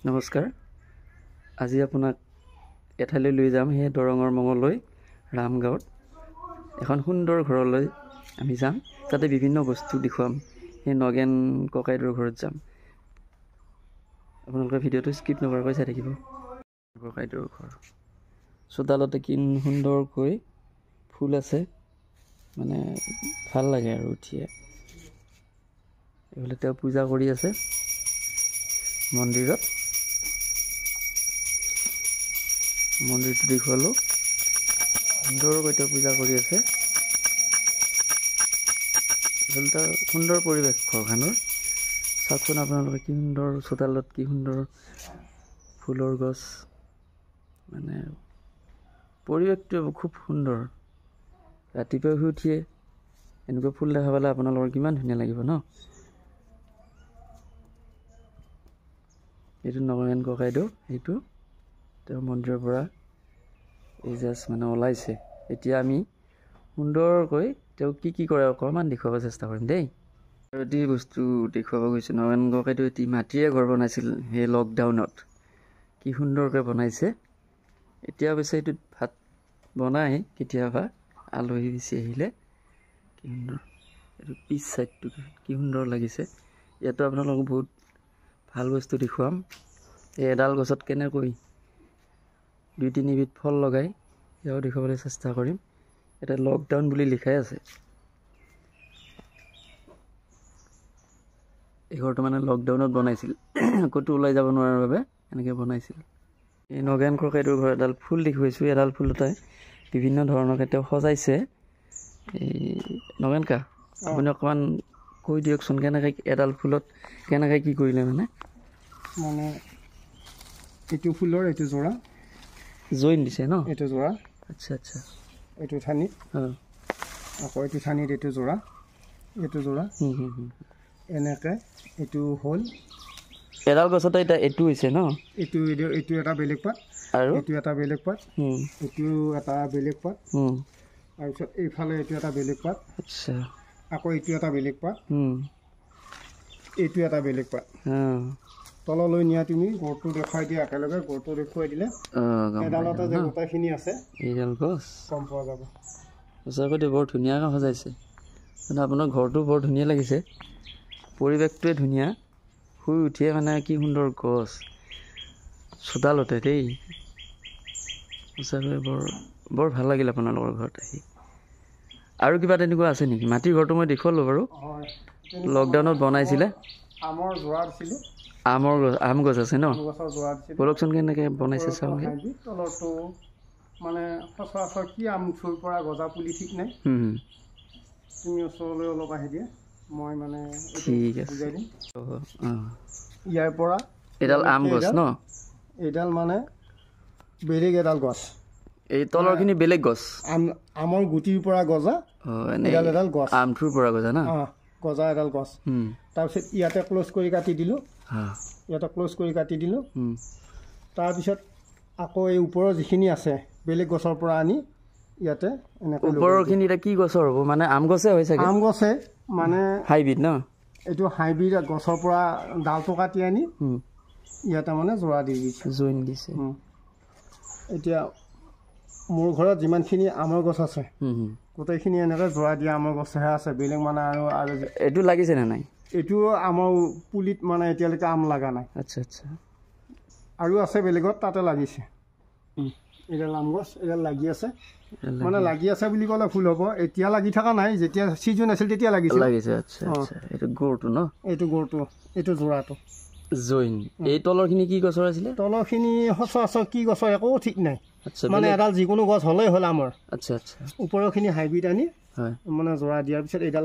নমস্কাৰ আজি আপোনাক এঠাইলৈ লৈ যাম হে দৰঙৰ মঙললৈ ৰামগাঁৱত এখন সুন্দৰ ঘৰলৈ আমি যাম তাতে বিভিন্ন বস্তু দেখুৱাম হে নগেন ককাইদেউৰ ঘৰত যাম আপোনালোকে ভিডিঅ'টো স্কিপ নকৰাকৈ চাই থাকিব ককাইদেউৰ ঘৰ চোতালতে কি সুন্দৰকৈ ফুল আছে মানে ভাল লাগে আৰু উঠিয়ে এইফালে তেওঁ পূজা কৰি আছে মন্দিৰত মন্দিৰটো দেখুৱালো সুন্দৰকৈ তেওঁ পূজা কৰি আছে আচলতে সুন্দৰ পৰিৱেশ ঘৰখনৰ চাওকচোন আপোনালোকে কি সুন্দৰ চোতালত কি সুন্দৰ ফুলৰ গছ মানে পৰিৱেশটো খুব সুন্দৰ ৰাতিপুৱা শুই উঠিয়ে এনেকুৱা ফুল দেখা পালে আপোনালোকৰ কিমান ধুনীয়া লাগিব ন এইটো নগেন ককাইদেউ এইটো তেওঁ মন্দিৰৰ পৰা এই জাষ্ট মানে ওলাইছে এতিয়া আমি সুন্দৰকৈ তেওঁ কি কৰে অকণমান দেখুৱাব চেষ্টা কৰিম দেই এটি বস্তু দেখুৱাব গৈছে নগেন ককাইদেউ এটি মাটিৰে ঘৰ বনাইছিল সেই লকডাউনত কি সুন্দৰকৈ বনাইছে এতিয়া অৱশ্যে এইটোত ভাত বনাই কেতিয়াবা আলহী বেছি আহিলে কি সুন্দৰ এইটো পিছ চাইডটো কি সুন্দৰ লাগিছে ইয়াতো আপোনালোকক বহুত ভাল বস্তু দেখুৱাম এই এডাল গছত কেনেকৈ 2-3 বিধ ফল লগাই ইয়াও দেখুৱাবলৈ চেষ্টা কৰিম এটা লকডাউন বুলি লিখাই আছে এই ঘৰটো মানে লকডাউনত বনাইছিল ক'তো ওলাই যাব নোৱাৰাৰ বাবে এনেকৈ বনাইছিল এই নগেন ককাইদেউৰ ঘৰ এডাল ফুল দেখুৱাইছোঁ এডাল ফুলতে বিভিন্ন ধৰণৰকৈ তেওঁ সজাইছে এই নগেন কা আপুনি অকণমান কৈ দিয়কচোন কেনেকৈ এডাল ফুলত কেনেকৈ কি কৰিলে মানে এইটো ফুলৰ এইটো জোৰা জইন দিছে ন এইটো জোৰা আচ্ছা আচ্ছা এইটো ঠানিত আকৌ এইটো ঠানিত এইটো জোৰা এনেকৈ এইটো হ'ল এডাল গছতে এতিয়া এইটো হৈছে ন এইটো এটা বেলেগ পাত আৰু এইটো এটা বেলেগ পাত এইটো এটা বেলেগ পাত তাৰপিছত এইফালে এইটো এটা বেলেগ পাত আচ্ছা আকৌ এইটো এটা বেলেগ পাত এইটো এটা বেলেগ পাত তললৈ নিয়া তুমি গড়টো দেখুৱাই দিয়া একেলগে গড়টো দেখুৱাই দিলে এডালতে যে গোটেইখিনি আছে এইডাল গছ গম পোৱা যাব সঁচাকৈ বৰ ধুনীয়াকৈ সজাইছে মানে আপোনাৰ ঘৰটো বৰ ধুনীয়া লাগিছে পৰিৱেশটোৱে ধুনীয়া শুই উঠিয়ে মানে কি সুন্দৰ গছ চোতালতে দেই সঁচাকৈ বৰ ভাল লাগিল আপোনালোকৰ ঘৰত আহি আৰু কিবা তেনেকুৱা আছে নেকি মাটিৰ ঘৰটো মই দেখুৱালোঁ বাৰু লকডাউনত বনাইছিলে আমৰ জোৰা দিছিলোঁ আম গছ আছে ন বলকচোন কেনেকৈ বনাইছে চাওঁগৈ তলৰটো মানে সচৰাচৰ কি আম চুৰ পৰা গজা পুলি ঠিক নাই তুমি ওচৰলৈ অলপ আহি দিয়া মই মানে ঠিক আছে বুজাই দিম ইয়াৰ পৰা এডাল আম গছ ন এইডাল মানে বেলেগ এডাল গছ এই তলৰখিনি বেলেগ গছ আমৰ গুটিৰ পৰা গজা এডাল গছ আমটোৰ পৰা গজা না গজা এডাল গছ তাৰপিছত ইয়াতে ক্ল'জ কৰি কাটি দিলোঁ তাৰপিছত আকৌ এই ওপৰৰ যিখিনি আছে বেলেগ গছৰ পৰা আনি ইয়াতে এনেকৈ ওপৰৰখিনি এতিয়া কি গছৰ হ'ব মানে আম গছে হয় চাগে আম গছে মানে হাইব্ৰিড ন এইটো হাইব্ৰিড গছৰ পৰা ডালটো কাটি আনি ইয়াতে মানে জোৰা দি দিছে জইন দিছে এতিয়া মোৰ ঘৰত যিমানখিনি আমৰ গছ আছে গোটেইখিনি এনেকৈ জোৰা দিয়া আমৰ গছহে আছে বেলেগ মানে আৰু এইটো লাগিছেনে নাই এইটো আমৰ পুলিত মানে এতিয়ালৈকে আম লগা নাই আচ্ছা আচ্ছা আৰু আছে বেলেগত তাতে লাগিছে এডাল আম গছ এডাল লাগি আছে মানে লাগি আছে বুলি ক'লে ভুল হ'ব এতিয়া লাগি থকা নাই যেতিয়া ছিজন আছিল তেতিয়া লাগিছে আচ্ছা আচ্ছা এইটো গড়টো ন এইটো জোৰাটো জইন এই তলৰখিনি কি গছৰ আছিলে তলৰখিনি সচৰাচৰ কি গছৰ একো ঠিক নাই মানে এডাল যিকোনো গছ হ'লেই হ'ল আমৰ আচ্ছা আচ্ছা ওপৰৰখিনি হাইব্ৰিড আনি মানে জোৰা দিয়াৰ পিছত এইডাল